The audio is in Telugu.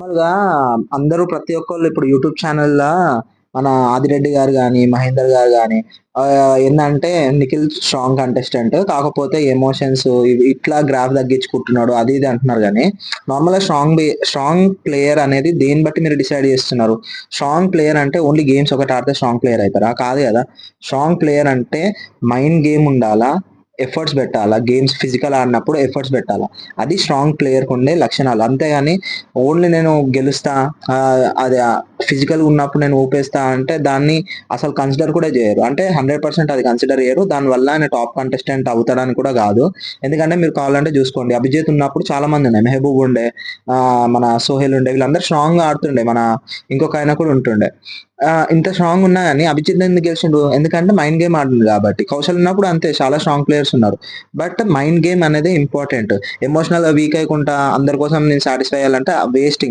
నార్మల్‌గా అందరూ ప్రతి ఒక్కళ్ళు ఇప్పుడు యూట్యూబ్ ఛానల్‌లా మన 'ఆదిరెడ్డి' గారు గాని, 'మహేందర్' గారు గాని ఏందంటే నిఖిల్ స్ట్రాంగ్ కంటెస్టెంట్. కాకపోతే ఎమోషన్స్ ఇట్లా గ్రాఫ్ తగ్గించుకుంటున్నాడు అది ఇది అంటున్నారు గానీ, నార్మల్‌గా స్ట్రాంగ్ ప్లేయర్ అనేది దేన్ని బట్టి మీరు డిసైడ్ చేస్తున్నారు? స్ట్రాంగ్ ప్లేయర్ అంటే ఓన్లీ గేమ్స్ ఒకటి ఆడితే స్ట్రాంగ్ ప్లేయర్ అయితారా? కాదు గదా! స్ట్రాంగ్ ప్లేయర్ అంటే మైండ్ గేమ్ ఉండాలా, ఎఫర్ట్స్ పెట్టాలా. గేమ్స్ ఫిజికల్ ఆడినప్పుడు ఎఫర్ట్స్ పెట్టాలా. అది స్ట్రాంగ్ ప్లేయర్‌కుండే లక్షణాలు. అంతేగాని ఓన్లీ నేను గెలుస్తా అది ఫిజికల్‌గా ఉన్నప్పుడు నేను ఊపేస్తా అంటే దాన్ని అసలు కన్సిడర్ కూడా జేయరు. అంటే 100% అది కన్సిడర్ జేయరు. దానివల్ల ఆయన టాప్ కంటెస్టెంట్ అవుతాడని కూడా గాదు. ఎందుకంటే మీరు కావాలంటే జూసుకోండి. 'అభిజిత్' ఉన్నప్పుడు చాలా మందుండే. 'మెహబూబ్' ఉండే, మన 'సోహెల్' ఉండే. వీళ్ళందరూ స్ట్రాంగ్‌గా ఆడుతుండే. మన ఇంకొక ఆయన కూడా ఉంటుండే. ఇంత స్ట్రాంగ్ ఉన్నా గాని 'అభిజిత్' ఎందుకు గెలిచిండు? ఎందుకంటే మైండ్ గేమ్ ఆడిండు గాబట్టి. 'కౌశల్' ఉన్నప్పుడు అంతే చాలా స్ట్రాంగ్ ప్లేయర్స్ ఉన్నారు. బట్ మైండ్ గేమ్ అనేది ఇంపార్టెంట్. ఎమోషనల్‌గా వీక్ అయ్యకుండా అందరి కోసం నేను సాటిస్ఫై అయ్యాలంటే వేస్ట్ ఇంగ.